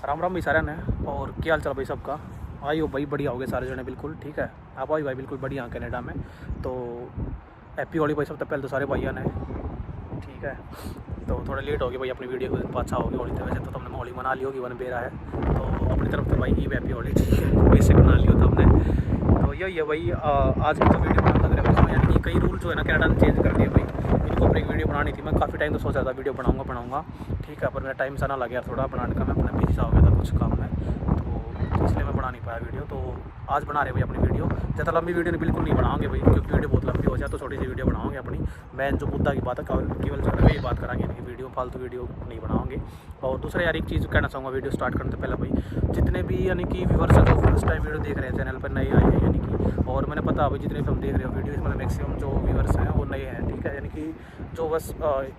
राम राम भाई सारे ने। और क्या हाल चाल भाई सबका। आइयो भाई बढ़िया हो गए सारे जने बिल्कुल ठीक है। आप आई भाई बिल्कुल बढ़िया कनाडा में। तो हैप्पी होली भाई सबसे पहले तो सारे भाइयों ने ठीक है। तो थोड़ा लेट हो गया भाई अपनी वीडियो को अच्छा होगी होली तो वैसे तो तुमने होली मना ली होगी वन बेरा है तो अपनी तरफ से भाई ये हैप्पी होली ठीक है वैसे बना लियो तो हमने। तो यही है भाई आज की तो वीडियो बनाने लग रहा है यानी कि कई रूल जो है ना कनाडा ने चेंज कर दिया भाई। इनको अपनी एक वीडियो बनानी थी, मैं काफ़ी टाइम तो सोचा था वीडियो बनाऊंगा ठीक है, पर मेरा टाइम सा ना लग गया थोड़ा बनाने का, मैं अपना बिजी सा हो गया था कुछ काम में तो इसलिए मैं बना नहीं पाया वीडियो। तो आज बना रहे भाई अपनी वीडियो। ज़्यादा लंबी वीडियो नहीं बिल्कुल नहीं बनाओगे भाई क्योंकि वीडियो बहुत लंबी हो जाए तो छोटी सी वीडियो बनाओगे अपनी। मेन जो मुद्दा की बात है केवल जो है ये बात कराएंगे इनकी वीडियो फालतू वीडियो नहीं बनाओगे। और दूसरा यार एक चीज़ कहना चाहूँगा वीडियो स्टार्ट करने से पहले भाई जितने भी यानी कि व्यूअर्स हैं जो फर्स्ट टाइम वीडियो देख रहे हैं चैनल पर नए आए हैं यानी कि, और मैंने पता भाई जितने भी हम देख रहे हो वीडियो इसमें मैक्सिमम जो व्यूअर्स हैं वो नए हैं ठीक है, यानी कि जो बस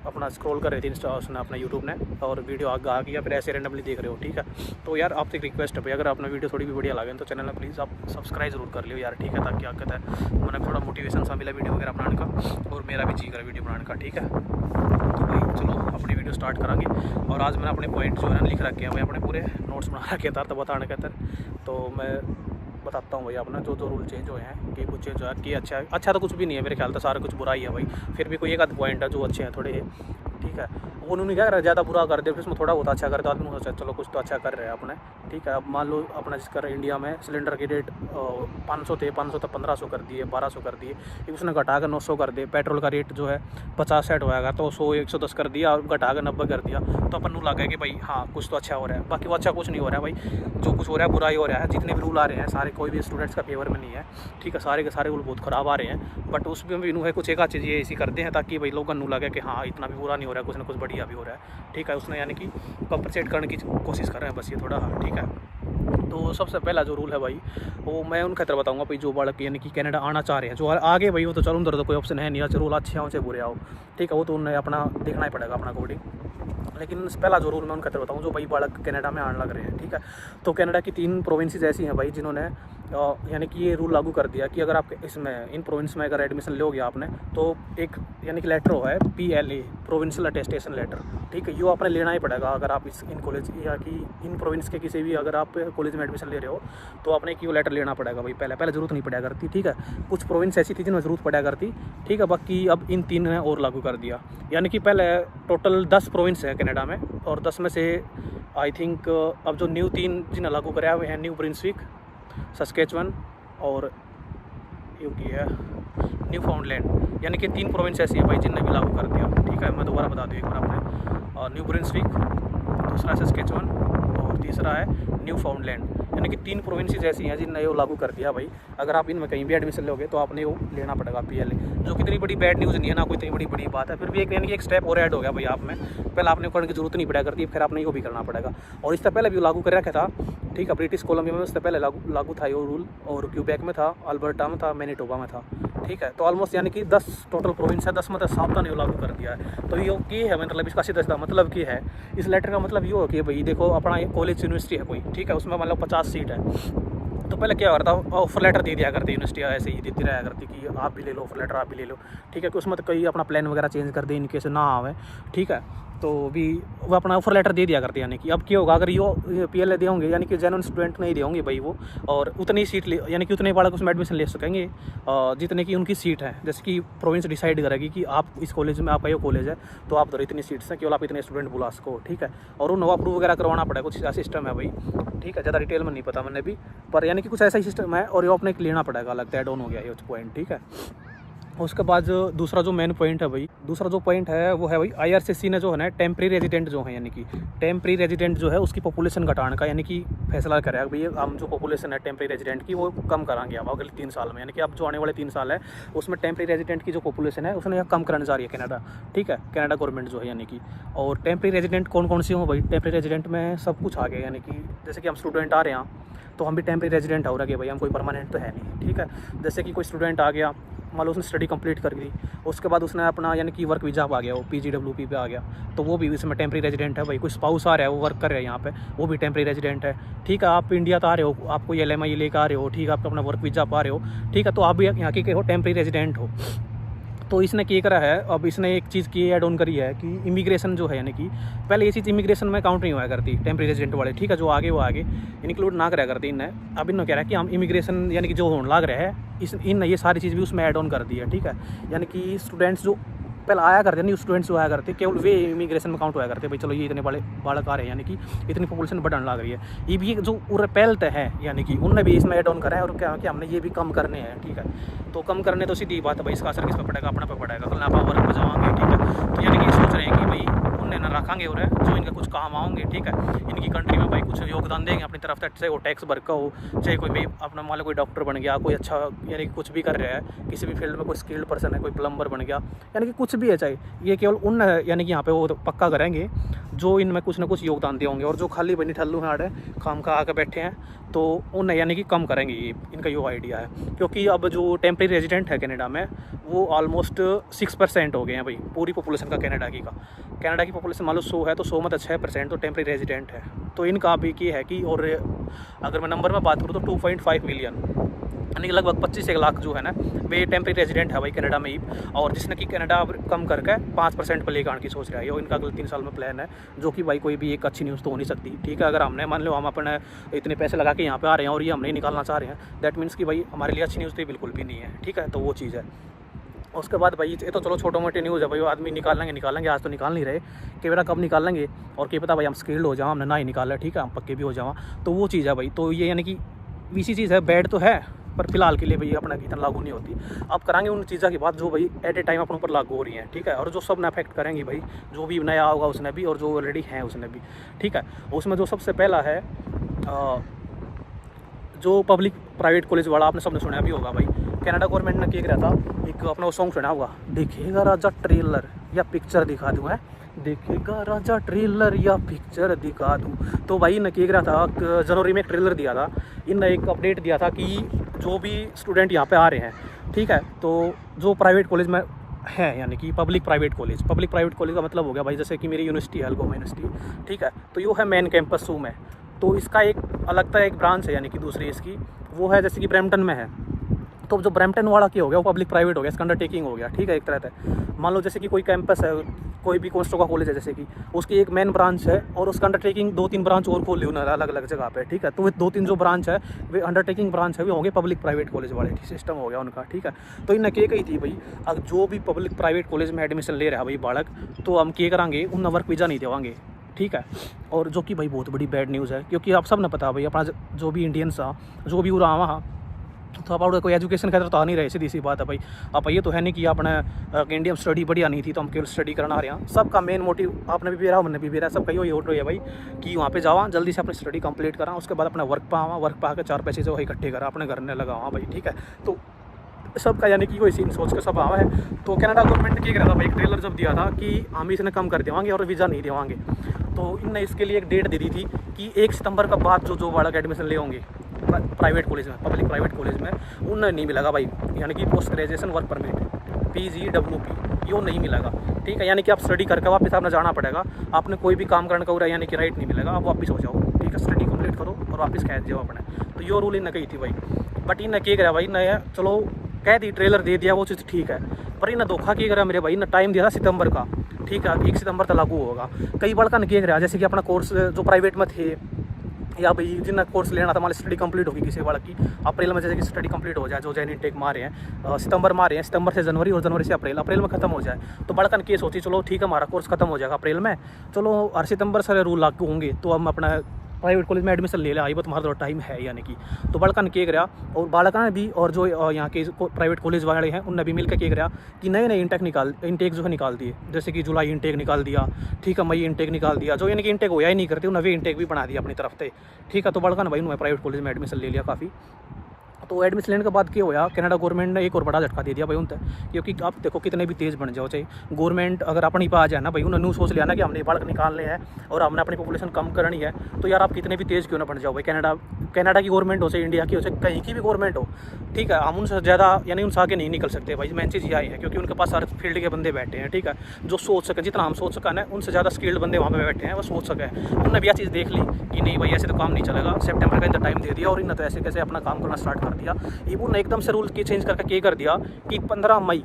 अपना स्क्रॉल कर रहे थे इंस्टा उसने अपना यूट्यूब ने और वीडियो आगे आ गया फिर ऐसे रेंडमली देख रहे हो ठीक है। तो यार आपसे एक रिक्वेस्ट है भाई अगर आपने वीडियो थोड़ी भी बढ़िया लगे तो चैनल में प्लीज़ आप सब्सक्राइब जरूर कर लियो यार ठीक है, ताकि क्या कहता है मैंने थोड़ा मोटिवेशन सा मिला वीडियो वगैरह बनाने का और मेरा भी जी करा वीडियो बनाने का ठीक है। तो भाई चलो अपनी वीडियो स्टार्ट करेंगे। और आज मैंने अपने पॉइंट जो है ना लिख रखे हैं मैं अपने पूरे नोट्स बना रखे था तो बताने के तो मैं बताता हूँ भाई अपना जो जो रूल चेंज हुए हैं कि कुछ चेंज हुआ कि अच्छा तो कुछ भी नहीं है मेरे ख्याल से सारा कुछ बुरा ही है भाई। फिर भी कोई एक आध पॉइंट है जो अच्छे हैं थोड़े ठीक है। उन्होंने क्या करा ज़्यादा बुरा कर दिया फिर उसमें थोड़ा बहुत अच्छा कर दिया आदमी सोचा चलो कुछ तो अच्छा कर रहे हैं अपने ठीक है। अब मान लो अपना जिसका इंडिया में सिलेंडर की रेट 500 थे 500 तो 1500 कर दिए 1200 कर दिए, उसने घटा कर 900 कर दिए। पेट्रोल का रेट जो है 50-60 होएगा तो 100-110 कर दिया और घटा कर 90 कर दिया। तो अपन लगा है कि भाई हाँ कुछ तो अच्छा हो रहा है, बाकी वो अच्छा कुछ नहीं हो रहा है भाई, जो कुछ हो रहा है बुरा ही हो रहा है। जितने भी रूल आ रहे हैं सारे कोई भी स्टूडेंट्स का फेवर में नहीं है ठीक है, सारे के सारे रूल बहुत ख़राब आ रहे हैं। बट उसमें भी है कुछ एक आध चीज़ ये ऐसी करते हैं ताकि भाई लोगों को लगे कि हाँ इतना भी बुरा नहीं हो रहा है, कुछ ना कुछ बढ़िया भी हो रहा है ठीक है। उसने यानी कि कंपनसेट करने की कोशिश कर रहे हैं बस ये थोड़ा हाँ ठीक है। तो सबसे पहला जो रूल है भाई वो मैं उन खतरा बताऊंगा भाई जो बालक यानी कि कनाडा आना चाह रहे हैं जो आगे भाई वो तो चलो उधर तो कोई ऑप्शन है नहीं, अच्छा रूल अच्छे आओ चाहे बुरे आओ ठीक है, वो तो उन्हें अपना देखना ही पड़ेगा अपना अकॉर्डिंग। लेकिन पहला जो रूल मैं उनका बताऊँ जो भाई बालक कनाडा में आने लग रहे हैं ठीक है। तो कनाडा की 3 प्रोविंसेस ऐसी हैं भाई जिन्होंने यानी कि ये रूल लागू कर दिया कि अगर आप इसमें इन प्रोविंस में अगर एडमिशन लोगे आपने तो एक यानी कि लेटर हुआ है PLA प्रोविंशियल अटेस्टेशन लेटर ठीक है, ये आपने लेना ही पड़ेगा अगर आप इन कॉलेज या कि इन प्रोविंस के किसी भी अगर आप कॉलेज में एडमिशन ले रहे हो तो आपने एक लेटर लेना पड़ेगा भाई। पहले ज़रूरत नहीं पड़ा करती ठीक है, कुछ प्रोविंस ऐसी थी जिनमें ज़रूरत पड़ा करती ठीक है, बाकी अब इन 3 ने और लागू कर दिया। यानी कि पहले टोटल 10 प्रोविंस है कनाडा में और 10 में से आई थिंक अब जो न्यू 3 जिन्हें लागू कराया हुए हैं न्यू ब्रिंसविक, सस्केचुअन और यूकी है न्यू फाउंडलैंड, यानी कि 3 प्रोविंस ऐसी है भाई जिनने भी लागू कर दिया ठीक है। मैं दोबारा बता दूँ एक बार आपने न्यू ब्रिंसविक, दूसरा है सस्केचुअन और तीसरा है न्यू फाउंडलैंड, यानी कि 3 प्रोविंसेस ऐसी हैं जिनने वो लागू कर दिया भाई। अगर आप इनमें कहीं भी एडमिशन लोगे तो आपने वो लेना पड़ेगा PLA, जो कि इतनी बड़ी बैड न्यूज़ नहीं है ना कोई इतनी बड़ी बात है, फिर भी एक यानी कि एक स्टेप और ऐड हो गया भाई आप में। पहले आपने करने की जरूरत नहीं पड़ा करती फिर आपने वो भी करना पड़ेगा। और इससे पहले भी लागू कर रखा था ठीक है, ब्रिटिश कोलंबिया में उससे पहले लागू था ये रूल, और क्यूबेक में था, अल्बर्टा में था, मैनिटोबा में था ठीक है। तो ऑलमोस्ट यानी कि 10 टोटल प्रोविंस है, 10 में 7 ने लागू कर दिया है। तो ये है मतलब इसका सीधा मतलब की है इस लेटर का मतलब ये हो कि भाई देखो अपना कॉलेज यूनिवर्सिटी है कोई ठीक है, उसमें मतलब 50 सीट है। तो पहले क्या करता ऑफर लेटर दे दिया करती यूनिवर्सिटी ऐसे ही देती रहा करती कि आप भी ले लो ऑफर लेटर आप भी ले लो ठीक है, कि उसमें तो कई अपना प्लान वगैरह चेंज कर दे इनकेस ना आवे ठीक है। तो भी वो अपना ऑफर लेटर दे दिया करते यानी कि अब क्या होगा अगर ये PLA दे होंगे यानी कि जेन्युइन स्टूडेंट नहीं दे होंगे भाई वो, और उतनी सीट ले यानी कि उतने बालक उसमें एडमिशन ले सकेंगे जितने की उनकी सीट है। जैसे कि प्रोविंस डिसाइड करेगी कि आप इस कॉलेज में आपका ये कॉलेज है तो आप उधर इतनी सीट्स हैं केवल आप इतने स्टूडेंट बुला सको ठीक है। और उन्हें अप्रूव वगैरह करवाना पड़ेगा, कुछ ऐसा सिस्टम है भाई ठीक है, ज़्यादा डिटेल में नहीं पता मैंने भी, पर यानी कि कुछ ऐसा ही सिस्टम है और ये अपने लेना पड़ेगा लगता है ऐड ऑन हो गया ये पॉइंट ठीक है। उसके बाद दूसरा जो मेन पॉइंट है भाई, दूसरा जो पॉइंट है वो है भाई IRCC ने जो है ना टेम्प्रेरी रेजिडेंट जो है यानी कि टेम्प्रेरी रेजिडेंट जो है उसकी पॉपुलेशन घटाने का यानी कि फैसला करेगा भाई। हम जो पॉपुलेशन है टेम्प्रेरी रेजिडेंट की वो कम कराएंगे अब अगले 3 साल में, यानी कि अब जो आने वाले 3 साल है उसमें टेम्प्रेरी रेजिडेंट की जो पॉपुलेशन है उसने कम करने जा रही है कनाडा ठीक है, कनाडा गवर्नमेंट जो है यानी कि। और टेम्प्रेरी रेजिडेंट कौन कौन सी हो भाई, टेम्प्रेरी रेजिडेंट में सब कुछ आ गया, यानी कि जैसे कि हम स्टूडेंट आ रहे हैं तो हम भी टेम्प्रेरी रेजिडेंट हो रहे हैं भाई, हम कोई परमानेंट तो है नहीं ठीक है। जैसे कि कोई स्टूडेंट आ गया मान लो उसने स्टडी कंप्लीट कर ली उसके बाद उसने अपना यानी कि वर्क वीज़ा पे आ गया वो PGWP पे आ गया तो वो भी इसमें टेम्प्रेरी रेजिडेंट है भाई। कोई स्पाउस आ रहा है वो वर्क कर रहा है यहाँ पे वो भी टेम्प्रेरी रेजिडेंट है ठीक है। आप इंडिया तो आ रहे हो, आप कोई LMI लेकर आ रहे हो ठीक है, आप अपना वर्क वीज़ा पा रहे हो ठीक है, तो आप भी यहाँ के हो टेम्प्रेरी रेजिडेंट हो। तो इसने क्या करा है, अब इसने एक चीज़ की ऐड ऑन करी है कि इमिग्रेशन जो है, यानी कि पहले ये चीज़ इमिग्रेशन में काउंट नहीं हुआ करती, टेम्परेरी रेजिडेंट वाले, ठीक है, जो आगे वो आगे इंक्लूड ना करा करती इनने। अब इन्होंने कह रहा है कि हम इमिग्रेशन यानी कि जो होने लग रहा है इन ये सारी चीज़ भी उसमें ऐड ऑन कर दी है, ठीक है। यानी कि स्टूडेंट्स जो पहले आया करते नहीं, स्टूडेंट्स जो आया करते केवल वे इमिग्रेशन में काउंट हुआ करते, भाई चलो ये इतने बड़े बालक आ रहे हैं, यानी कि इतनी पॉपुलेशन बढ़ने लग रही है। ये भी जो पहल है, यानी कि उनने भी इसमें ऐड ऑन करा है, और क्या कि हमने ये भी कम करने हैं, ठीक है। तो कम करने तो सीधी बात है भाई, इसका असर किस पे पड़ेगा, अपने पे पड़ेगा, कल आप वर्क पर जाओगे, ठीक है। तो यानी कि सोच रहे हैं कि भाई उन्हें ना रखेंगे और जो इनका कुछ काम आओगे, ठीक है, इनकी कंट्री में भाई कुछ योगदान देंगे अपनी तरफ से, चाहे वो टैक्स भर का हो, चाहे कोई भाई अपना मान लो कोई डॉक्टर बन गया, कोई अच्छा यानी कि कुछ भी कर रहा है किसी भी फील्ड में, कोई स्किल्ड पर्सन है, कोई प्लम्बर बन गया, यानी कि कुछ भी है, चाहे ये केवल उन यानी कि यहाँ पे वो तो पक्का करेंगे जो इनमें कुछ ना कुछ योगदान देंगे, और जो खाली बनी ठल्लू हाड़ है काम का आके बैठे हैं तो उन्हें यानी कि कम करेंगे, ये इनका यो आइडिया है। क्योंकि अब जो टेम्परेरी रेजिडेंट है कनाडा में वो ऑलमोस्ट 6% हो गए हैं भाई पूरी पॉपुलेशन का कनाडा की पॉपुलेशन मान लो 100 है तो 100 में तो 6% तो टेम्परेरी रेजिडेंट है। तो इनका अभी ये है कि, और अगर मैं नंबर में बात करूँ तो 2.5 मिलियन यानी कि लगभग 25 लाख जो है ना वे टेम्परेरी रेजिडेंट है भाई कनाडा में ही, और जिसने कि कनाडा कम करके 5% पर लेकर आने की सोच रहा है, और इनका अगले 3 साल में प्लान है, जो कि भाई कोई भी एक अच्छी न्यूज़ तो हो नहीं सकती, ठीक है। अगर हमने मान लो हम अपने इतने पैसे लगा के यहाँ पे आ रहे हैं और ये हमने निकालना चाह रहे हैं, दैट मीन्स कि भाई हमारे लिए अच्छी न्यूज़ तो बिल्कुल भी नहीं है, ठीक है। तो वो चीज़ है। उसके बाद भाई ये तो चलो छोटे मोटे न्यूज़ है भाई, वो आदमी निकालेंगे, आज तो निकाल नहीं रहे, कि बेटा कब निकालेंगे, और क्या पता भाई हम स्किल्ड हो जाओ, हमने ना ही निकाला, ठीक है, हम पक्के भी हो जाओ, तो वो चीज़ है भाई। तो ये यानी कि इसी चीज़ है, बैड तो है पर फिलहाल के लिए भाई अपना इतना लागू नहीं होती। अब कराएंगे उन चीज़ों की बात जो भाई एट ए टाइम अपने ऊपर लागू हो रही हैं, ठीक है, और जो सब ने अफेक्ट करेंगी भाई, जो भी नया होगा उसने भी और जो ऑलरेडी हैं उसने भी, ठीक है। उसमें जो सबसे पहला है जो पब्लिक प्राइवेट कॉलेज वाला, आपने सबने सुना भी होगा भाई, कनाडा गवर्नमेंट ने क्या करा था, एक अपना वो सॉन्ग सुना होगा, देखेगा राजा ट्रेलर या पिक्चर दिखा दूँ, है देखेगा राजा ट्रेलर या पिक्चर दिखा दूँ। तो भाई ने क्या करा था, जनवरी में एक ट्रेलर दिया था, इनने एक अपडेट दिया था कि जो भी स्टूडेंट यहाँ पे आ रहे हैं, ठीक है, तो जो प्राइवेट कॉलेज में है, यानी कि पब्लिक प्राइवेट कॉलेज का मतलब हो गया भाई, जैसे कि मेरी यूनिवर्सिटी है अल्गोमा यूनिवर्सिटी, ठीक है, तो यो है मेन कैंपस में, तो इसका एक अलग तरह एक ब्रांच है, यानी कि दूसरी इसकी वो है जैसे कि ब्रैम्पटन में है, तो जो ब्रैम्पटन वाला क्या हो गया वो पब्लिक प्राइवेट हो गया, इसका अंडरटेकिंग हो गया, ठीक है, एक तरह से। मान लो जैसे कि कोई कैंपस है, कोई भी कोस्टो कॉलेज है जैसे कि, उसकी एक मेन ब्रांच है और उसका अंडरटेकिंग 2-3 ब्रांच और खोल ली उन्होंने अलग अलग जगह पे, ठीक है। तो वे 2-3 जो ब्रांच है वे अंडरटेकिंग ब्रांच है, वे होंगे पब्लिक प्राइवेट कॉलेज वाले, सिस्टम हो गया उनका, ठीक है। तो इन्हें क्या कही थी भाई, अब जो भी पब्लिक प्राइवेट कॉलेज में एडमिशन ले रहा है भाई बालक, तो हम क्या कराएंगे, उन्हें वर्क वीज़ा नहीं देवाएंगे, ठीक है। और जो कि भाई बहुत बड़ी बैड न्यूज़ है, क्योंकि आप सब ने पता भाई अपना जो भी इंडियंस आ जो भी उरा वहाँ, तो आप कोई एजुकेशन के तरफ तो आ नहीं रहे, सीधी सी बात है भाई। आप ये तो है नहीं कि आपने इंडिया में स्टडी बढ़िया नहीं थी तो हम केवल स्टडी करना आ रहे हैं, सबका मेन मोटिव आपने भी बेरा हमने भी बेरा, सबका यही होट है भाई कि वहाँ पे जावा, जल्दी से अपनी स्टडी कंप्लीट करा, उसके बाद अपना वर्क पर आवा, वर्क पर आकर 4 पैसे जो है इकट्ठे करा, अपने घर में लगावा भाई, ठीक है। तो सबका यानी कि कोई सीन सोच के सब आवा है। तो कनाडा गवर्नमेंट ने क्या करा था भाई, एक ट्रेलर जब दिया था कि हम इसने कम कर देवाएंगे और वीज़ा नहीं देवाएंगे, तो इनने इसके लिए एक डेट दे दी थी कि 1 सितंबर का बाद जो बालक एडमिशन ले होंगे प्राइवेट कॉलेज में, पब्लिक प्राइवेट कॉलेज में, उन्हें नहीं मिलेगा भाई, यानी कि post graduation work permit PGWP यो नहीं मिलेगा, ठीक है। यानी कि आप स्टडी करके वापस आपने जाना पड़ेगा, आपने कोई भी काम करने का पूरा यानी कि राइट नहीं मिलेगा, आप वापस हो जाओ, ठीक है, स्टडी कंप्लीट करो और वापस खेच जाओ अपने। तो यो रूल इन्हें कही थी भाई, बट इन्हें क्या करा भाई, नया चलो कह दी ट्रेलर दे दिया वो चीज़ ठीक है, पर इन्हें धोखा क्या करा मेरे भाई, इन्हें टाइम दिया था सितंबर का, ठीक है, 1 सितंबर तक लागू होगा। कई बड़का ने क्या करा, जैसे कि अपना कोर्स जो प्राइवेट में थे या भाई जिन्हें कोर्स लेना था, हमारी स्टडी कंप्लीट होगी किसी बालक की अप्रैल में, जैसे कि स्टडी कंप्लीट हो जाए, जो जैन इनटेक मारे हैं सितंबर मारे हैं, सितंबर से जनवरी और जनवरी से अप्रैल में खत्म हो जाए, तो बड़का ने केस होती चलो ठीक है हमारा कोर्स खत्म हो जाएगा अप्रैल में, चलो और सितंबर से रूल लागू होंगे तो हम अपना प्राइवेट कॉलेज में एडमिशन ले लिया, आई तुम्हारा थोड़ा टाइम है यानी कि। तो बालका ने क्या करा, और बालका ने भी और जो यहाँ के प्राइवेट कॉलेज वाले हैं उनने भी मिलकर क्या करा कि नए नए इंटेक जो है निकाल दिए, जैसे कि जुलाई इंटेक निकाल दिया, ठीक है, मई इंटेक निकाल दिया, जो यानी कि इंटेक होया ही नहीं करते उन्हें वे इंटेक भी बना दिया अपनी तरफ से, ठीक है। तो बालका ने भाई उन्होंने प्राइवेट कॉलेज में एडमिशन ले लिया काफ़ी। तो एडमिशन लेने के बाद क्या होया, कनाडा गवर्नमेंट ने एक और बड़ा झटका दे दिया भाई उनसे, क्योंकि आप देखो कितने भी तेज़ बन जाओ, चाहे गवर्नमेंट अगर अपनी पे आ जाए ना भाई, उन्होंने सोच लिया ना कि हमने बालक निकालने हैं और हमने अपनी पॉपुलेशन कम करनी है, तो यार आप कितने भी तेज़ क्यों ना बन जाओ भाई, कनाडा की गवर्नमेंट हो, चाहे इंडिया की हो, चाहे कहीं की भी गवर्नमेंट हो, ठीक है, हम उनसे ज़्यादा यानी उनसे आगे नहीं निकल सकते भाई। मेन चीज़ यही है, क्योंकि उनके पास हर फील्ड के बंदे बैठे हैं, ठीक है, जो सोच सकें, जितना हम सोच सकें ना उनसे ज़्यादा स्किल्ड बंदे वहाँ पे बैठे हैं, वो सोच सकें। उन्होंने भी यह चीज़ देख ली कि नहीं भाई ऐसे तो काम नहीं चलेगा, सेप्टेम्बर का इतना टाइम दे दिया और इन्होंने तो ऐसे कैसे अपना काम करना स्टार्ट कर दिया। ये एकदम से रूल की चेंज करके क्या कर दिया कि 15 मई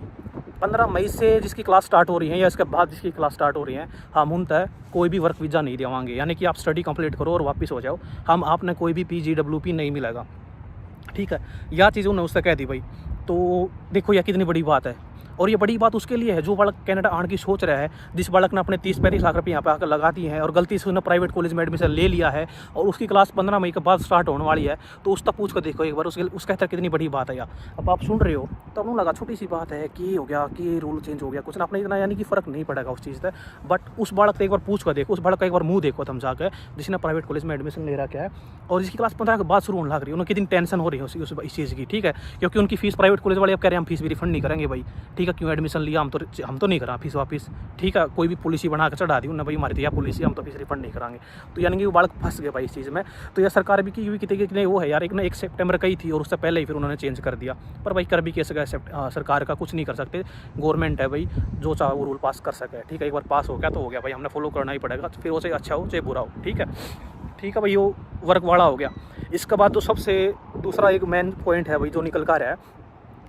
15 मई से जिसकी क्लास स्टार्ट हो रही है या इसके बाद जिसकी क्लास स्टार्ट हो रही है, हम उन तक कोई भी वर्क वीज़ा नहीं देवाएंगे, यानी कि आप स्टडी कंप्लीट करो और वापस हो जाओ, हम आपने कोई भी PGWP नहीं मिलेगा, ठीक है। यह चीज़ उन्होंने उससे कह दी भाई। तो देखो यह कितनी बड़ी बात है, और ये बड़ी बात उसके लिए है जो बालक कनाडा आने की सोच रहा है, जिस बालक ने अपने 30-35 लाख रुपये यहाँ पे आकर लगा दिए हैं और गलती से उसने प्राइवेट कॉलेज में एडमिशन ले लिया है और उसकी क्लास 15 मई के बाद स्टार्ट होने वाली है, तो उस तक पूछ कर देखो एक बार, उसका कहता कितनी बड़ी बात है यार। अब आप सुन रहे हो तो आपको लगा छोटी सी बात है कि हो गया कि रूल चेंज हो गया, कुछ ना अपने इतना यानी कि फ़र्क नहीं पड़ेगा उस चीज़ से, बट उस बालक से एक बार पूछ कर देखो, उस बालक का एक बार मुँह देखो तुम जाकर, जिसने प्राइवेट कॉलेज में एडमिशन ले रखा है और जिसकी क्लास 15 के बाद शुरू होने लग रही है, उन्हें कितनी टेंशन हो रही है इस चीज़ की, ठीक है। क्योंकि उनकी फीस प्राइवेट कॉलेज वाले अब कह रहे हैं हम फीस भी रिफंड नहीं करेंगे भाई, ठीक है, क्यों एडमिशन लिया, हम तो नहीं करा फीस वापस, ठीक है। कोई भी पॉलिसी बना कर चढ़ा दी उन्होंने भाई हमारी तो पॉलिसी, हम तो फीस रिफंड नहीं कराएंगे। तो यानी कि वो बालक फंस गए भाई इस चीज़ में। तो यह सरकार भी की कितनी वो है यार, एक ना 1 सितंबर का ही थी और उससे पहले ही फिर उन्होंने चेंज कर दिया, पर भाई कर भी कैसे गए, सरकार का कुछ नहीं कर सकते, गवर्नमेंट है भाई, जो चाहे वो रूल पास कर सके, ठीक है। एक बार पास हो गया तो हो गया भाई, हमने फॉलो करना ही पड़ेगा, फिर वो चाहे अच्छा हो चाहे बुरा हो, ठीक है, ठीक है भाई। वो वर्क वाला हो गया। इसके बाद तो सबसे दूसरा एक मेन पॉइंट है भाई जो निकल कर है,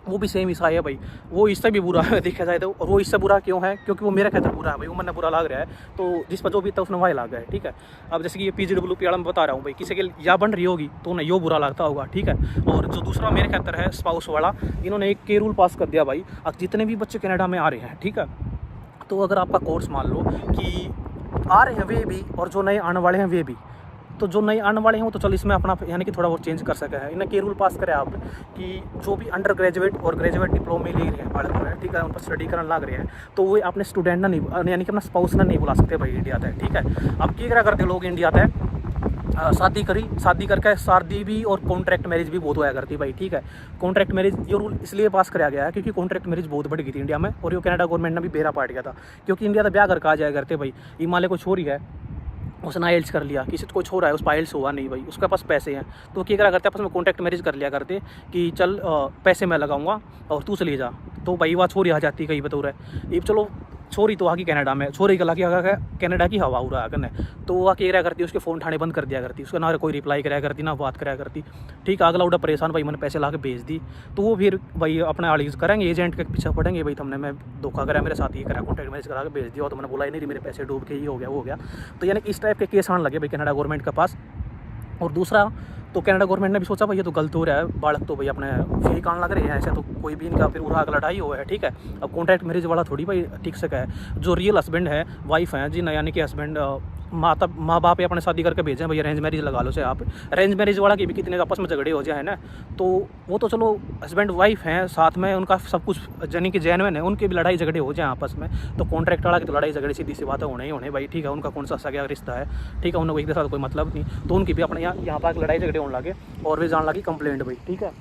वो भी सेम ईसा है भाई, वो इससे भी बुरा है देखा जाए तो। और वो इससे बुरा क्यों है, क्योंकि वो मेरे कहते बुरा है भाई, वो मैंने बुरा लग रहा है, तो जिस पर जो भी था उसने वही लग गया है, ठीक है। अब जैसे कि ये PGWP वाला मैं बता रहा हूँ भाई, किसी के या बन रही होगी तो उन्हें यो बुरा लगता होगा, ठीक है। और जो दूसरा मेरे कहतर है स्पाउस वाला, इन्होंने एक के रूल पास कर दिया भाई, अब जितने भी बच्चे कनाडा में आ रहे हैं, ठीक है, तो अगर आपका कोर्स मान लो कि आ रहे हैं वे भी और जो नए आने वाले हैं वे भी, तो जो नए आने वाले हैं वो तो चल इसमें अपना यानी कि थोड़ा बहुत चेंज कर सके हैं। इन्हें के रूल पास करें आप कि जो भी अंडर ग्रेजुएट और ग्रेजुएट डिप्लोमा ले रहे हैं बालक में, ठीक है, उन पर स्टडी करने लग रहे हैं, तो वो अपने स्टूडेंट ना नहीं यानी कि अपना स्पाउस ना नहीं बुला सकते भाई इंडिया तक, ठीक है। अब क्या करते लोग इंडिया तक शादी करके शादी भी और कॉन्ट्रैक्ट मैरिज भी बहुत होया करती भाई, ठीक है। कॉन्ट्रैक्ट मैरिज ये रूल इसलिए पास कराया गया है क्योंकि कॉन्ट्रैक्ट मैरिज बहुत बढ़ गई थी इंडिया में, और ये कनाडा गवर्नमेंट ने भी बेरा पाट गया था, क्योंकि इंडिया तक ब्याह करके आ जाया करते भाई। हिमालय को छोरी है, उसने आइल्स कर लिया, किसी को छोड़ा है उस पर आइल्स हुआ नहीं भाई, उसके पास पैसे हैं, तो क्या करा करते आपस में कॉन्ट्रैक्ट मैरिज कर लिया करते कि चल पैसे मैं लगाऊंगा और तू चली जा, तो भाई वह छोरी आ जाती कहीं बतौर है। ये चलो छोरी तो आगे कनाडा में, छोरी का लगी आगे कनाडा की हवा उड़ा करने, तो वह क्या करा करती, उसके फ़ोन ठाणे बंद कर दिया करती, उसका ना कोई रिप्लाई कराया करती ना बात कराया करती, ठीक है। अगला उड़ा परेशान भाई, मैंने पैसे ला के भेज दी, तो वो फिर भाई अपने आलिज करेंगे, एजेंट के पीछे पड़ेंगे भाई, तुमने मैं धोखा करा, मेरे साथ ये करा, कॉन्टैक्ट मैरिज करा के भेज दिया, तो मैंने बोला ही नहीं, मेरे पैसे डूब के ही हो गया। तो यानी कि इस टाइप के केस आने लगे भाई कनाडा गवर्नमेंट के पास। और दूसरा तो कनाडा गवर्नमेंट ने भी सोचा भाई ये तो गलत हो रहा है, बालक तो भाई अपने फेक आने लग रहे हैं, ऐसे तो कोई भी इनका फिर उड़ा लड़ाई हुआ है, ठीक है। अब कॉन्ट्रैक्ट मैरिज वाला थोड़ी भाई ठीक से है, जो रियल हस्बैंड है वाइफ है जी, यानी कि हस्बैंड माँ बाप अपने शादी करके भेजें भाई, अरेंज मैरिज लगा लो चाहे आप, अरेंज मैरिज वाला की भी कितने आपस में झगड़े हो जाए ना, तो वो तो चलो हस्बैंड वाइफ हैं साथ में, उनका सब कुछ यानी कि जेन्युइन है, उनकी भी लड़ाई झगड़े हो जाए आपस में, तो कॉन्ट्रैक्ट वाला की तो लड़ाई झगड़े सीधी सी बात है होने ही होने भाई, ठीक है। उनका कौन सा सगा रिश्ता है, ठीक है, उन्हें एक साथ कोई मतलब नहीं, तो उनकी भी अपने यहाँ पर लड़ाई झगड़े होने लगे और वे जान लगी कंप्लेंट भाई, ठीक है।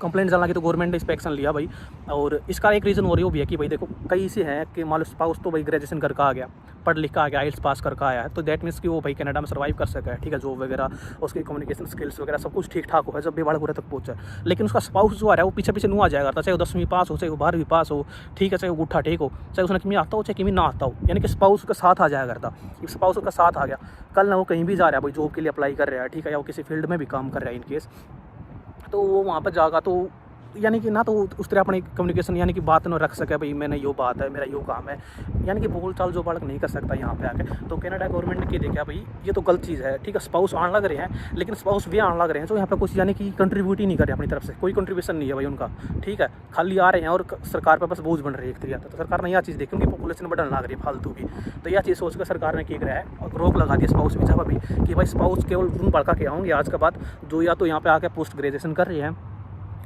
कंप्लेंट जान लगी तो गवर्नमेंट ने इंस्पेक्शन लिया भाई, और इसका एक रीज़न हो रही हो भी है कि भाई देखो कई से हैं कि मान लो स्पाउस तो भाई ग्रेजुएशन करके आ गया, पढ़ लिख आ गया, आइल्स पास करके आया है, तो दैट मीन्स कि वो भाई कनाडा में सर्वाइव कर सका है, ठीक है, जॉब वगैरह उसकी कम्युनिकेशन स्किल्स वगैरह सब कुछ ठीक ठाक हो है जब भी बालक तक पहुंचा। लेकिन उसका स्पाउस जो आ रहा है वो पीछे नहीं आ जाएगा, चाहे वो 10वीं पास हो, चाहे वो 12वीं पास हो, ठीक है, चाहे वो गुट्ठा टेक हो, चाहे उसने किमी आता हो चाहे किमी ना आता हो, यानी कि स्पाउस का साथ आ जाया करता। स्पाउस का साथ आ गया, कल ना वो कहीं भी जा रहा है भाई, जॉब के लिए अप्लाई कर रहा है, ठीक है, या वो किसी फील्ड में भी काम कर रहा है इन केस, तो वो वहाँ पर जाएगा तो यानी कि ना तो उस तरह अपनी कम्युनिकेशन यानी कि बात न रख सके भाई, मैंने यो बात है, मेरा यो काम है, यानी कि बोल चाल जो बालक नहीं कर सकता यहाँ पे आके। तो कनाडा गवर्नमेंट ने क्या देखा भाई ये तो गलत चीज़ है, ठीक है। स्पाउस आने लग रहे हैं, लेकिन स्पाउस भी आने लग रहे हैं जो यहाँ पे कुछ यानी कि कंट्रीब्यूट ही नहीं कर रहे अपनी तरफ से, कोई कंट्रीब्यूशन नहीं है भाई उनका, ठीक है, खाली आ रहे हैं और सरकार पर बस बोझ बन रही है एक तरीका। तो सरकार ने यह चीज़ देखी, उनकी पॉपुलेशन बढ़ने लग रही है फालतू की, तो यह चीज़ सोच कर सरकार ने क्या करा है और रोक लगा दी स्पाउस वीज़ा पर भी कि भाई स्पाउस केवल उन लड़का के आएंगे आज के बाद जो या तो यहाँ पे आके पोस्ट ग्रेजुएशन कर रहे हैं,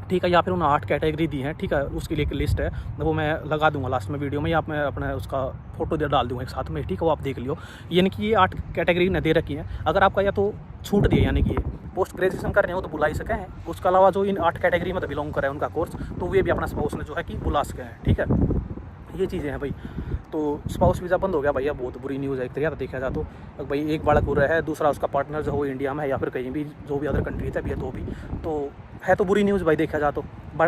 ठीक है, या फिर उन्हें 8 कैटेगरी दी है, ठीक है, उसके लिए एक लिस्ट है, वो मैं लगा दूंगा लास्ट में वीडियो में, या मैं अपना उसका फोटो डाल दूंगा एक साथ में, ठीक है, वो आप देख लियो। यानी कि ये 8 कैटेगरी ने दे रखी है, अगर आपका या तो छूट दिए यानी कि ये पोस्ट ग्रेजुएशन कर रहे हो तो बुला ही सके हैं, उसके अलावा जो इन 8 कैटेगरी में तो बिलोंग कर रहे हैं उनका कोर्स, तो वे भी अपना स्पाउस ने जो है कि बुला सके हैं, ठीक है, ये चीज़ें हैं भाई। तो स्पाउस वीज़ा बंद हो गया भैया, बहुत बुरी न्यूज़ है एक तरीका देखा जाए तो भाई। एक बालक हो रहा है, दूसरा उसका पार्टनर जो हो इंडिया में है या फिर कहीं भी जो भी अदर कंट्री है भी है, तो है तो बुरी न्यूज़ भाई देखा जाए तो।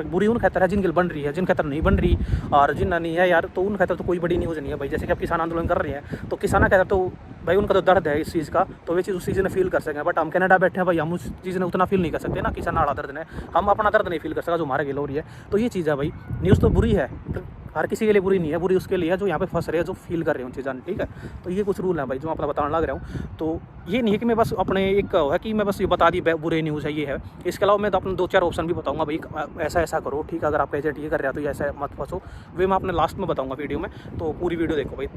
बुरी उन खतर है जिनके बन रही है, जिन खतर नहीं बन रही और जिन नहीं है यार, तो उन खतर तो कोई बड़ी न्यूज़ नहीं है भाई। जैसे कि अब किसान आंदोलन कर रहे हैं तो किसान कहता तो भाई उनका तो दर्द है इस चीज़ का, तो वे चीज़ उस चीज़ ने फील कर सकें, बट हम कनाडा बैठे हैं भाई, हम उस चीज़ ने उतना फील नहीं कर सकते ना, किसान वाला दर्द ने हम अपना दर्द नहीं फील कर सका जो हमारे गिल हो रही है। तो ये चीज़ है भाई, न्यूज़ तो बुरी है, हर किसी के लिए बुरी नहीं है, बुरी उसके लिए है जो यहाँ पे फंस रहे हैं, जो फील कर रहे हैं उन चीज़ें, ठीक है। तो ये कुछ रूल हैं भाई जो मैं अपना बताने लग रहा हूँ। तो ये नहीं है कि मैं बस अपने एक है कि मैं बस ये बता दी बुरे न्यूज़ है ये है। इसके अलावा मैं तो अपने 2-4 ऑप्शन भी बताऊँगा भाई, ऐसा ऐसा करो, ठीक है। अगर आप एजेंट ये कर रहे हो तो ऐसा मत फंसो, वे मैं अपने लास्ट में बताऊँगा वीडियो में, तो पूरी वीडियो देखो भाई।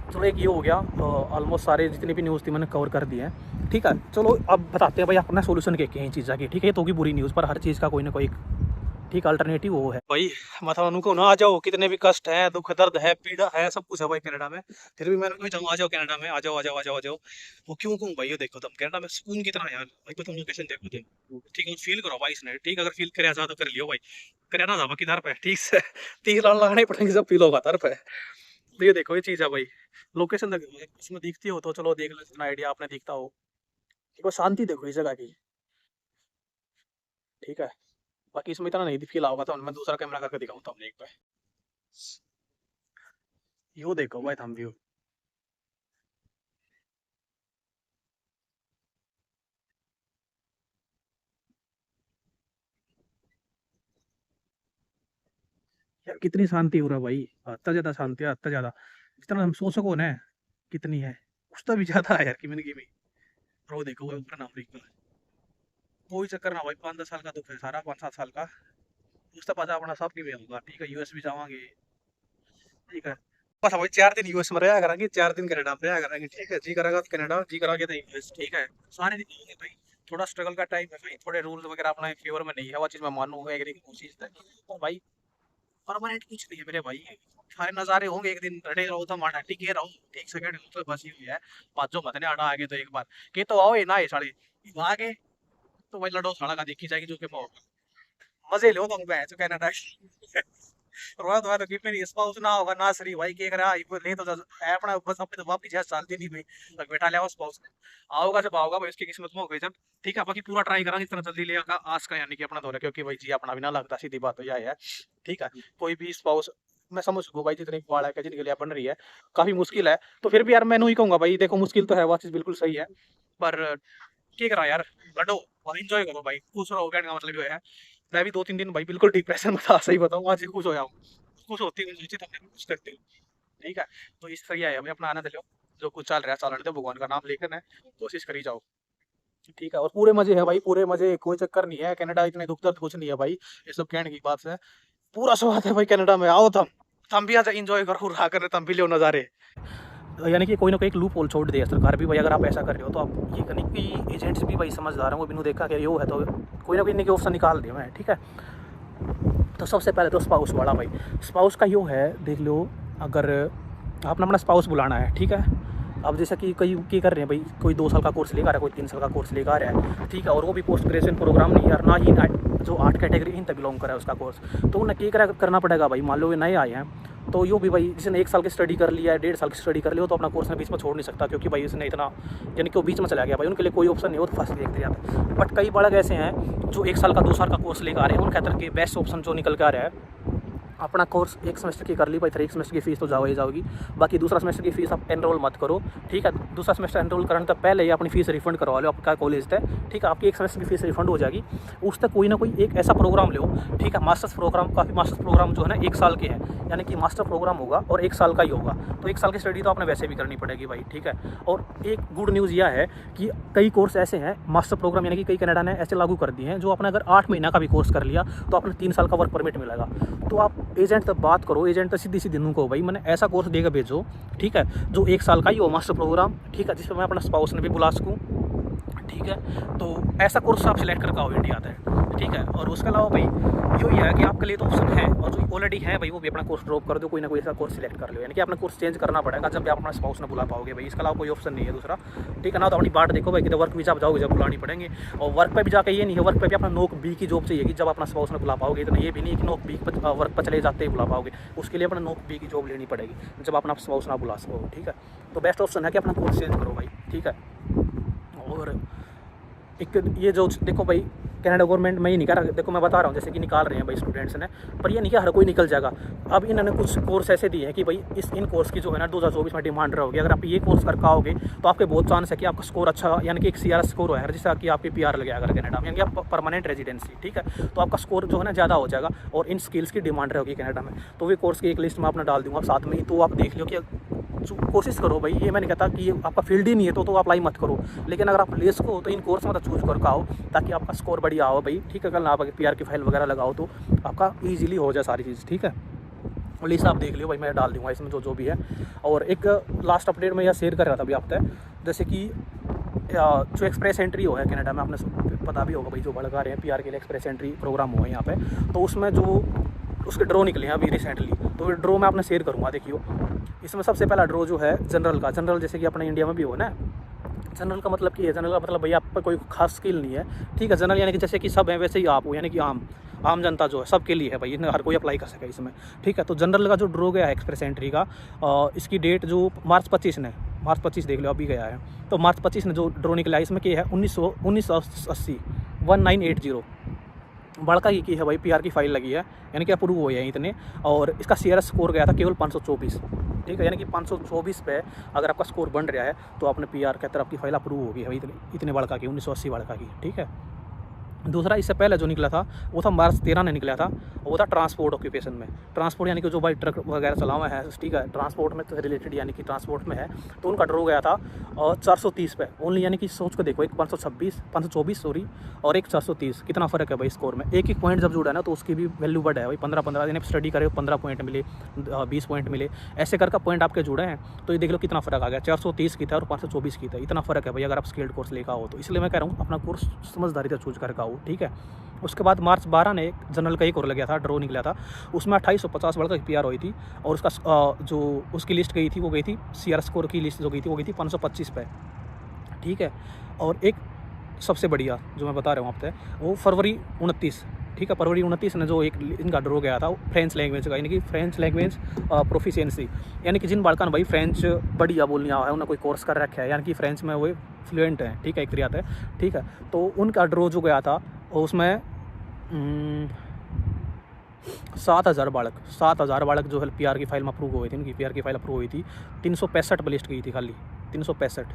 चलो एक ये हो गया, ऑलमोस्ट सारे जितनी भी न्यूज़ थी मैंने कवर कर दिए हैं, ठीक है। चलो अब बताते हैं भाई अपना सोल्यूशन क्या क्या है इन चीज़ की, ठीक है। तो होगी बुरी न्यूज़, पर हर चीज़ का कोई ना कोई ठीक अल्टरनेटिव वो है भाई। मतलब उनको ना आ जाओ, कितने भी कष्ट है, दुख दर्द है, पीड़ा है, सब कुछ है भाई कनाडा में, फिर भी मैं उनको चाहूँ आ जाओ कनाडा में, आ जाओ आ जाओ आ जाओ आ जाओ। वो क्यों कहूँ भाई, ये देखो तुम कनाडा में सुकून की तरह यार भाई, तो तुम लोकेशन देखो तुम, ठीक है, फील करो भाई इसने, ठीक है। अगर फील करे तो कर लियो भाई, कनाडा जावा किधर पे, ठीक से 30 लाख लगाने पड़ेंगे, सब फील होगा तरफ है। तो ये देखो ये चीज़ है भाई, लोकेशन देखो इसमें दिखती हो तो चलो देख लो, जितना आइडिया आपने दिखता हो, देखो शांति देखो इस जगह की, ठीक है। बाकी इसमें इतना नहीं फील होगा, तो मैं दूसरा कैमरा करके दिखाऊँ तो हमने एक पे यो देखो भाई थम व्यू, यार कितनी शांति हो रहा है भाई, हद ज्यादा शांति है, हद ज्यादा, जितना हम सोच सको ना कितनी है, उससे भी ज्यादा है यार की भी। रो देखो वो ऊपर नाम लिखा है, कोई चक्कर ना भाई, 5-10 साल का दुख है सारा, 5-7 साल का, उससे पाचा अपना सब भी होगा, ठीक है। यूएस भी जावांगे, ठीक है। बस भाई 4 दिन यूएस में रहा करेंगे, 4 दिन कनाडा में रहा करेंगे, ठीक है। जी करेगा तो कनाडा, जी करेगा तो यूएस, ठीक है। सारे दिन होंगे भाई, थोड़ा स्ट्रगल का टाइम है भाई, थोड़े रूल्स वगैरह अपने फेवर में नहीं है, वो चीज़ मैं मानूंगा, एग्री की कोशिश है, और भाई परमानेंट कुछ नहीं है मेरे भाई, सारे नज़ारे होंगे, एक दिन रटे रहो तो माना टिके रहो, ठीक सेकंड तो बस ही हुई है। बात जो मत ने आड़ा आगे तो एक बार के तो आओ ये ना ये साले आगे, तो भाई लड़ो साला का देखी जाएगी जो के पाओ, मजे लो तुम बैठ चुके कनाडा रोया तो कि मेरी स्पाउस ना होगा ना सरी भाई के करा नहीं तो है अपना बस अपने तो वापस है साल नहीं भाई, तक बैठा लिया स्पाउस आओगा जब आओगा भाई उसकी किस्मत में हो गई जब, ठीक है। बाकी पूरा ट्राई करेंगे जितना जल्दी लेगा आज का, यानी कि अपना दौरा, क्योंकि भाई जी अपना भी ना लगता, सीधी बात तो यह है, ठीक है। कोई भी स्पाउस मैं समझ सकूँ भाई, जितनी बाढ़ है जिनके लिए बन रही है काफी मुश्किल है, तो फिर भी यार मैं नहीं कहूंगा भाई, देखो मुश्किल तो है, वो चीज बिल्कुल सही है, पर क्या करा यार, लड़ो और एंजॉय करो भाई, खुश रहो, कहने का मतलब ये है। मैं भी 2-3 दिन भाई बिल्कुल डिप्रेशन में था, सही बताऊँ, आज ही खुश हो जाऊँ, खुश होती है सोची तुमने कुछ करते हो, ठीक है। तो इस तरह है हमें अपना आनंद लो, जो कुछ चल रहा है चल रहे, भगवान का नाम लेकर है, कोशिश करी जाओ, ठीक है। और पूरे मजे है भाई, पूरे मजे, कोई चक्कर नहीं है, कनाडा इतने दुख दर्द कुछ नहीं है भाई, ये सब कहने की बात है, पूरा स्वाद है भाई कनाडा में, आओ तुम भी आज इंजॉय करो, रहा कर तुम भी लो नज़ारे। यानी कि कोई ना कोई एक लूप होल छोड़ दे सरकार भी भाई, अगर आप ऐसा कर रहे हो तो आप ये करने की एजेंट्स भी भाई समझदार हैं, वो बिनु देखा कि यो है तो कोई ना कोई इनके ऑप्शन निकाल दे मैं, ठीक है। तो सबसे पहले तो स्पाउस वाला भाई, स्पाउस का यो है देख लो, अगर आपने अपना स्पाउस बुलाना है, ठीक है। अब जैसा कि कई क्या कर रहे हैं भाई, कोई 2 साल का कोर्स लेकर आ रहा है, कोई 3 साल का कोर्स लेकर आ रहा है, ठीक है। और वो भी पोस्ट ग्रेजुएशन प्रोग्राम नहीं यार, ना ही जो 8 कैटेगरी इन तक बिलोंग करा है उसका कोर्स, तो उन्हें क्या करना पड़ेगा भाई, मान लो ये नए आए हैं, तो यो भी भाई जिसने 1 साल की स्टडी कर लिया है, 1.5 साल की स्टडी कर लिया हो, तो अपना कोर्स में बीच में छोड़ नहीं सकता, क्योंकि भाई इसने इतना, यानी कि वो बीच में चला गया भाई, उनके लिए कोई ऑप्शन नहीं हो, तो फंस देखते जाते। बट कई बालक ऐसे हैं जो 1 साल का 2 साल का कोर्स लेकर आ रहे हैं, उनके अंदर के बेस्ट ऑप्शन जो निकल के आ रहा है, अपना कोर्स 1 सेमेस्टर की कर ली भाई, फिर 1 सेमेस्टर की फीस तो जाओ ही जाओगी, बाकी दूसरा सेमेस्टर की फीस आप एनरोल मत करो, ठीक है। दूसरा सेमेस्टर एनरोल करने तक पहले ही अपनी फीस रिफंड करवा लो आपका कॉलेज तक, ठीक है। आपकी 1 सेमेस्टर की फीस रिफंड हो जाएगी, उस तक कोई ना कोई एक ऐसा प्रोग्राम लो, ठीक है। मास्टर्स प्रोग्राम, काफ़ी मास्टर्स प्रोग्राम जो है ना 1 साल के हैं, यानी कि मास्टर प्रोग्राम होगा और 1 साल का ही होगा, तो 1 साल की स्टडी तो आपने वैसे भी करनी पड़ेगी भाई, ठीक है। और एक गुड न्यूज़ यह है कि कई कोर्स ऐसे हैं मास्टर प्रोग्राम, यानी कि कई कनाडा ने ऐसे लागू कर दिए हैं, जो आपने अगर 8 महीना का भी कोर्स कर लिया तो आपने 3 साल का वर्क परमिट मिलेगा। तो आप एजेंट तक बात करो, एजेंट तो सीधी सीधी नू को भाई मैंने ऐसा कोर्स देकर भेजो, ठीक है, जो 1 साल का ही हो मास्टर प्रोग्राम, ठीक है, जिसमें मैं अपना स्पाउस ने भी बुला सकूँ, ठीक है। तो ऐसा कोर्स आप सिलेक्ट करके आओ इंडिया से, ठीक है। और उसके अलावा भाई यही है कि आपके लिए तो ऑप्शन है, और जो ऑलरेडी है भाई वो भी अपना कोर्स ड्रॉप कर दो, कोई ना कोई ऐसा कोर्स सिलेक्ट कर लो, यानी कि अपना कोर्स चेंज करना पड़ेगा जब भी आप अपना स्पाउस ना बुला पाओगे भाई, इसके अलावा कोई ऑप्शन नहीं है दूसरा, ठीक है ना। तो अपनी बात देखो भाई कि वर्क वीजा आप जाओगे जब बुलानी पड़ेंगे, और वर्क पे भी जाकर ये नहीं है, वर्क पे भी अपना नोक बी की जॉब चाहिए जब अपना स्पाउस में बुला पाओगे, इतना ये भी नहीं कि नोक बी वर्क पर चले जाते ही बुला पाओगे, उसके लिए अपना नोक बी की जॉब लेनी पड़ेगी जब अपना स्पाउस ना बुला सको, ठीक है। तो बेस्ट ऑप्शन है कि अपना कोर्स चेंज करो भाई, ठीक है। और एक ये जो देखो भाई कनाडा गवर्नमेंट में ही नहीं कह रहा, देखो मैं बता रहा हूँ, जैसे कि निकाल रहे हैं भाई स्टूडेंट्स ने, पर ये नहीं कि हर कोई निकल जाएगा। अब इन्होंने कुछ कोर्स ऐसे दिए हैं कि भाई इन कोर्स की जो है ना 2024 में डिमांड रहोगी। अगर आप ये कोर्स कर पाओगे तो आपके बहुत चांस है कि आपका स्कोर अच्छा, यानी कि एक CRS स्कोर है जिससे कि आपकी PR लगे अगर कनाडा में, यानी कि आप परमानेंट रेजिडेंसी, ठीक है, तो आपका स्कोर जो है ना ज़्यादा हो जाएगा और इन स्किल्स की डिमांड रहेगी कनाडा में। तो वे कोर्स की एक लिस्ट मैं अपना डाल दूँगा साथ में ही, तो आप देख लो कि कोशिश करो भाई। ये मैं नहीं कहता कि ये आपका फील्ड ही नहीं है तो आप अप्लाई मत करो, लेकिन अगर आप ले सको तो इन कोर्स में तो चूज कर आओ ताकि आपका स्कोर बढ़िया हो भाई, ठीक है। कल आप PR की फाइल वगैरह लगाओ तो आपका ईजिली हो जाए सारी चीज़, ठीक है। और लिस्ट आप देख लियो भाई, मैं डाल दूँगा इसमें जो भी है। और एक लास्ट अपडेट में यह शेयर कर रहा था अभी आपसे, जैसे कि जो एक्सप्रेस एंट्री हो है कनाडा में, आपने पता भी होगा भाई, जो लगा रहे हैं PR के लिए एक्सप्रेस एंट्री प्रोग्राम हुआ है यहाँ पे, तो उसमें जो उसके ड्रॉ निकले हैं अभी रिसेंटली, तो ड्रॉ मैं आपने शेयर करूँगा। देखियो इसमें सबसे पहला ड्रॉ जो है जनरल का, जनरल जैसे कि अपने इंडिया में भी हो ना, जनरल का मतलब क्या है, जनरल का मतलब भैया आप पर कोई खास स्किल नहीं है, ठीक है। जनरल यानी कि जैसे कि सब है वैसे ही आप हो, यानी कि आम जनता जो है सबके लिए है भाई, हर कोई अप्लाई कर सके इसमें, ठीक है। तो जनरल का जो ड्रॉ गया है एक्सप्रेस एंट्री का, इसकी डेट जो मार्च 25 देख लो अभी गया है, तो मार्च 25 ने जो ड्रॉ निकला है इसमें क्या है 1980 1980 बड़का की है भाई, PR की फाइल लगी है, यानी कि अप्रूव हुए हैं इतने, और इसका CRS स्कोर गया था केवल 524, ठीक है। यानी कि 524 पे अगर आपका स्कोर बन रहा है तो आपने PR के तरफ की फाइल अप्रूव होगी भाई, इतने बड़का की 1980 बड़का की, ठीक है। दूसरा इससे पहले जो निकला था वो था मार्च 13 ने निकला था, वो था ट्रांसपोर्ट ऑक्यूपेशन में। ट्रांसपोर्ट यानी कि जो भाई ट्रक वगैरह चला हुआ है, ठीक है, ट्रांसपोर्ट में रिलेटेड यानी कि ट्रांसपोर्ट में है, तो उनका ड्रॉ गया था 430 पे ओनली, यानी कि सोच को देखो, एक 524 सॉरी, और एक 430, कितना फ़र्क है भाई स्कोर में। एक पॉइंट जब जुड़ा है ना तो उसकी भी वैल्यू बढ़ है भाई, 15 दिन स्टडी करे 15 पॉइंट मिले, 20 पॉइंट मिले, ऐसे करके पॉइंट आपके जुड़े हैं, तो ये देख लो कितना फ़र्क आ गया। 430 की था और 524 की था, इतना फ़र्क है भाई अगर आप स्किल्ड कोर्स लेकर आओ तो। इसलिए मैं कह रहा हूँ अपना कोर्स समझदारी से चूज करके आओ, ठीक है। उसके बाद मार्च 12 ने जनरल का एक और लगा था, ड्रॉ निकला था, उसमें 2850 वर्ग की PR हुई थी, और उसका जो उसकी लिस्ट गई थी वो गई थी, CRS स्कोर की लिस्ट जो गई थी वो गई थी 525 पे, ठीक है। और एक सबसे बढ़िया जो मैं बता रहा हूँ आपसे, वो फरवरी 29, ठीक है, फरवरी 29 ने जो एक इनका ड्रॉ गया था वो फ्रेंच लैंग्वेज का, यानी कि फ्रेंच लैंग्वेज प्रोफिशिएंसी, यानी कि जिन बालका ने भाई फ्रेंच बढ़िया बोलनी है, उन्हें कोई कोर्स कर रखा है, यानी कि फ्रेंच में वो फ्लुएंट है, ठीक है, एक क्रियात है, ठीक है। तो उनका ड्रॉ जो गया था उसमें 7,000 बालक जो है PR की फाइल में अप्रूव हुई थी, उनकी PR की फाइल अप्रूव हुई थी, 365 पर लिस्ट गई थी खाली, 365,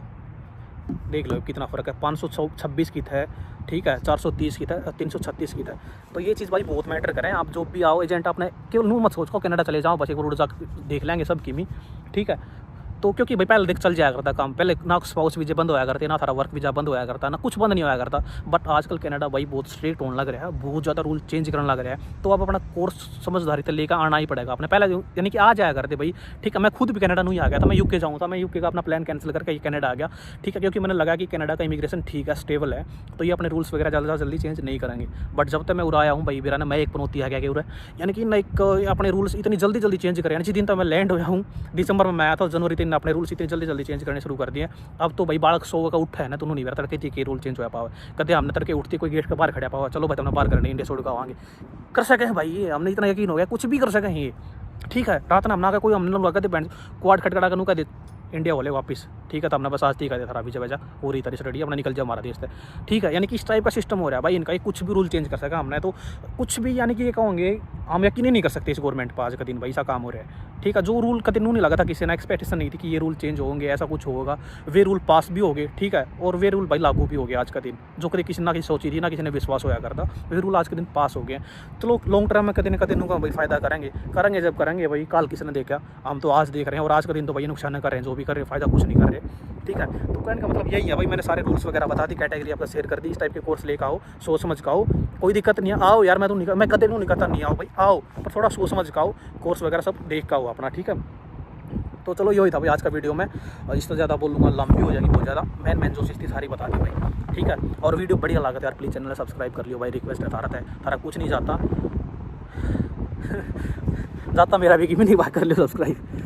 देख लो कितना फ़र्क है, 526 की था, ठीक है, 430 की था, 336 की था। तो ये चीज़ भाई बहुत मैटर करें। आप जो भी आओ एजेंट, आपने केवल नू मत सोचो कनाडा चले जाओ बस एक बार जा देख लेंगे सब की भी, ठीक है। तो क्योंकि भाई पहले देख चल जाया करता काम, पहले ना स्पाउस वीजा बंद होया करते, ना थारा वर्क वीजा बंद होया करता, ना कुछ बंद नहीं होया करता। बट आजकल कनाडा भाई बहुत स्ट्रिक्ट होने लग रहा है, बहुत ज़्यादा रूल चेंज करने लग रहा है, तो आप अपना कोर्स समझदारी से लेकर आना ही पड़ेगा आपने। पहले यानी कि आ जाया करते भाई, ठीक है। मैं खुद भी कनाडा नहीं आ गया था, मैं UK जाऊँ था, मैं UK का अपना प्लान कैंसिल करके कनाडा आ गया, ठीक है, क्योंकि मैंने लगा कि कनाडा का इमिग्रेशन ठीक है, स्टेबल है, तो ये अपने रूल्स वगैरह ज़्यादा जल्दी चेंज नहीं करेंगे। बट जब तक मैं उड़ाया हूँ भाई मेरा ना, मैं एक पनौती आ गया कि उड़ा, यानी कि ना एक अपने रूल्स इतनी जल्दी चेंज करें, जिस दिन तक मैं लैंड होया हूँ, दिसंबर में मैं आया था, जनवरी 3 अपने रूल्स इतनी जल्दी चेंज करने शुरू कर दिए। अब तो भाई बालक 100 का उठा है ना, तो उन्होंने नहीं तड़के थी रूल चेंज हो पाओ, कदे हमने तड़के उठती कोई गेट के बाहर खड़ा पाओ, चलो भाई तुमने बाहर करने इंडिया छोड़ के आवाएंगे, कर सके भाई, ये हमने इतना यकीन हो गया कुछ भी कर सकें ये, ठीक है। रात में हमना का कोई हमने लोग कहते बैंड क्वाड खटखड़ा कर कह दे इंडिया वाले वापस, ठीक है। तो हमने बस आज ठीक है था अभी जब हो रही तरह स्टडी अपना निकल जाए हमारा देश से, ठीक है। यानी कि इस टाइप का सिस्टम हो रहा है भाई इनका, कुछ भी रूल चेंज कर सका हमने तो कुछ भी, यानी कि ये कहोगे हम यकीन ही नहीं कर सकते इस गवर्नमेंट पर आज का दिन भाई, ऐसा काम हो रहा है, ठीक है। जो रूल कभी नहीं लगा था किसी ने, एक्सपेक्टेशन नहीं थी कि ये रूल चेंज होंगे, ऐसा कुछ होगा, वे रूल पास भी हो गए, ठीक है, और वे रूल भाई लागू भी हो गए आज का दिन, जो कभी किसी ना किसी सोची थी, ना किसी ने विश्वास होया करता, वे रूल आज के दिन पास हो गए। चलो लॉन्ग टर्म में कभी न कभी भाई फायदा करेंगे जब करेंगे भाई, कल किसी ने देखा, हम तो आज देख रहे हैं, और आज का दिन तो भाई नुकसान कर रहे हैं, जो भी कर रहे हैं फायदा कुछ नहीं कर रहे, ठीक है। तो कहने का मतलब यही है भाई, मैंने सारे रूल्स वगैरह बता दी, कैटेगरी आपका शेयर कर दी, इस टाइप के कोर्स लेकर आओ, सोच समझ के आओ, कोई दिक्कत नहीं है, आओ यार, मैं कदे नहीं करता नहीं आओ भाई, आओ पर थोड़ा सोच समझ के आओ, कोर्स वगैरह सब देख के आओ अपना, ठीक है। तो चलो यही था भाई आज का वीडियो में, इससे ज़्यादा बोलूँगा लंबी हो जाएगी बहुत ज़्यादा, मैन जो चीज़ थी सारी बता दी भाई, ठीक है। और वीडियो बढ़िया लगा यार, प्लीज़ चैनल सब्सक्राइब कर लियो भाई, रिक्वेस्ट है तारा कुछ नहीं जाता जाता मेरा भी कि नहीं बात कर लियो सब्सक्राइब।